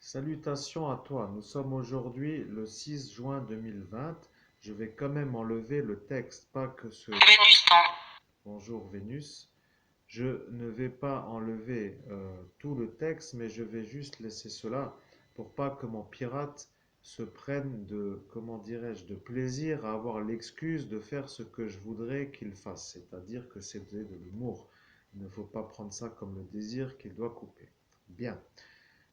Salutations à toi, nous sommes aujourd'hui le 6 juin 2020. Je vais quand même enlever le texte, pas que ce... Bonjour Vénus. Je ne vais pas enlever tout le texte, mais je vais juste laisser cela pour pas que mon pirate se prenne de, comment dirais-je, de plaisir à avoir l'excuse de faire ce que je voudrais qu'il fasse, c'est-à-dire que c'est de l'humour. Il ne faut pas prendre ça comme le désir qu'il doit couper. Bien.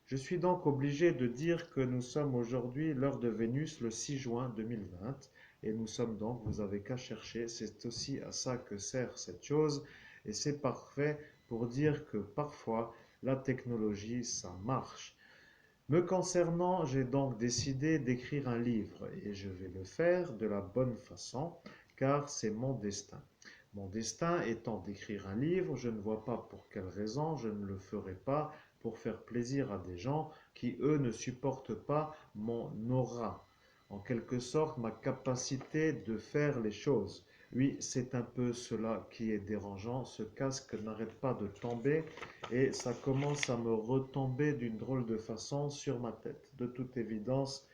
Je suis donc obligé de dire que nous sommes aujourd'hui l'heure de Vénus le 6 juin 2020 et nous sommes donc, vous avez qu'à chercher, c'est aussi à ça que sert cette chose et c'est parfait pour dire que parfois la technologie ça marche. Me concernant, j'ai donc décidé d'écrire un livre et je vais le faire de la bonne façon car c'est mon destin. Mon destin étant d'écrire un livre, je ne vois pas pour quelle raison je ne le ferai pas pour faire plaisir à des gens qui, eux, ne supportent pas mon aura, en quelque sorte ma capacité de faire les choses. Oui, c'est un peu cela qui est dérangeant. Ce casque n'arrête pas de tomber et ça commence à me retomber d'une drôle de façon sur ma tête. De toute évidence,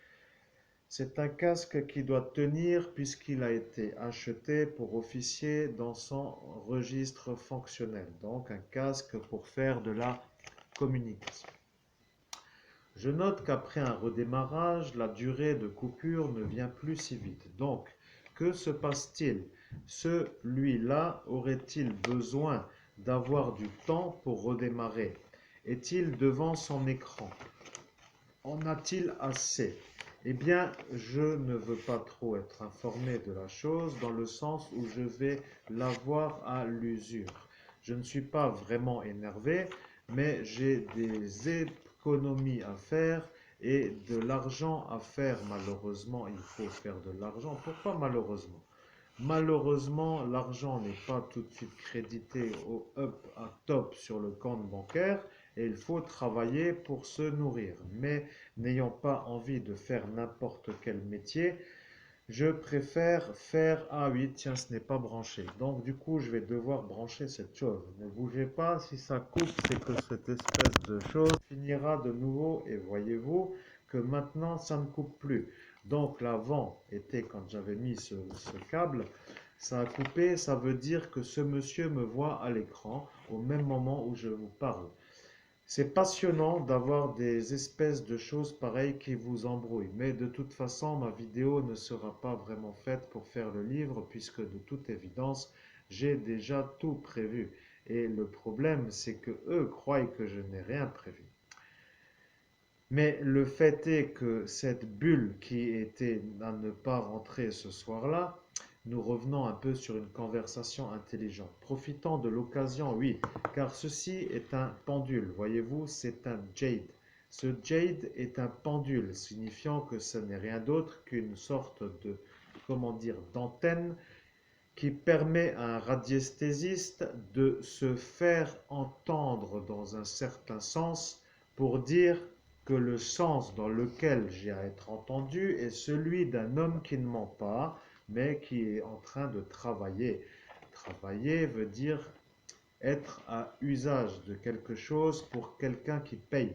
c'est un casque qui doit tenir puisqu'il a été acheté pour officier dans son registre fonctionnel. Donc un casque pour faire de la communication. Je note qu'après un redémarrage, la durée de coupure ne vient plus si vite. Donc, que se passe-t-il? Celui-là aurait-il besoin d'avoir du temps pour redémarrer? Est-il devant son écran? En a-t-il assez? Eh bien, je ne veux pas trop être informé de la chose dans le sens où je vais l'avoir à l'usure. Je ne suis pas vraiment énervé, mais j'ai des économies à faire et de l'argent à faire. Malheureusement, il faut faire de l'argent. Pourquoi malheureusement? Malheureusement, l'argent n'est pas tout de suite crédité au up à top sur le compte bancaire et il faut travailler pour se nourrir. Mais n'ayant pas envie de faire n'importe quel métier, je préfère faire... Ah oui, tiens, ce n'est pas branché. Donc du coup, je vais devoir brancher cette chose. Ne bougez pas, si ça coupe, c'est que cette espèce de chose finira de nouveau. Et voyez-vous que maintenant, ça ne coupe plus. Donc l'avant était quand j'avais mis ce câble, ça a coupé, ça veut dire que ce monsieur me voit à l'écran au même moment où je vous parle. C'est passionnant d'avoir des espèces de choses pareilles qui vous embrouillent, mais de toute façon, ma vidéo ne sera pas vraiment faite pour faire le livre, puisque de toute évidence, j'ai déjà tout prévu. Et le problème, c'est que eux croient que je n'ai rien prévu. Mais le fait est que cette bulle qui était à ne pas rentrer ce soir-là, nous revenons un peu sur une conversation intelligente. Profitant de l'occasion, oui, car ceci est un pendule, voyez-vous, c'est un jade. Ce jade est un pendule, signifiant que ce n'est rien d'autre qu'une sorte de, comment dire, d'antenne qui permet à un radiesthésiste de se faire entendre dans un certain sens pour dire que le sens dans lequel j'ai à être entendu est celui d'un homme qui ne ment pas, mais qui est en train de travailler. Travailler veut dire être à usage de quelque chose pour quelqu'un qui paye.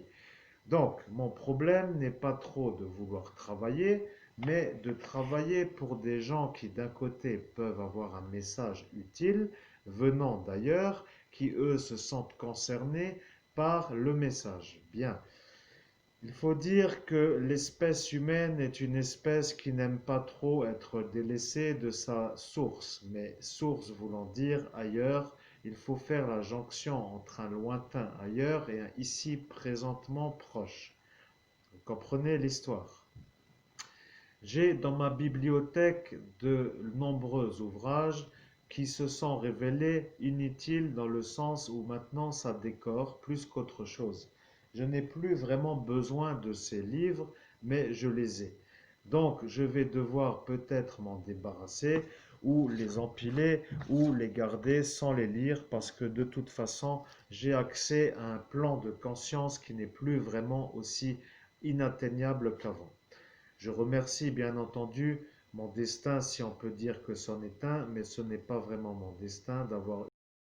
Donc, mon problème n'est pas trop de vouloir travailler, mais de travailler pour des gens qui, d'un côté, peuvent avoir un message utile, venant d'ailleurs, qui, eux, se sentent concernés par le message. Bien. Il faut dire que l'espèce humaine est une espèce qui n'aime pas trop être délaissée de sa source, mais source voulant dire ailleurs, il faut faire la jonction entre un lointain ailleurs et un ici présentement proche. Vous comprenez l'histoire. J'ai dans ma bibliothèque de nombreux ouvrages qui se sont révélés inutiles dans le sens où maintenant ça décore plus qu'autre chose. Je n'ai plus vraiment besoin de ces livres, mais je les ai. Donc je vais devoir peut-être m'en débarrasser ou les empiler ou les garder sans les lire parce que de toute façon j'ai accès à un plan de conscience qui n'est plus vraiment aussi inatteignable qu'avant. Je remercie bien entendu mon destin, si on peut dire que c'en est un, mais ce n'est pas vraiment mon destin d'avoir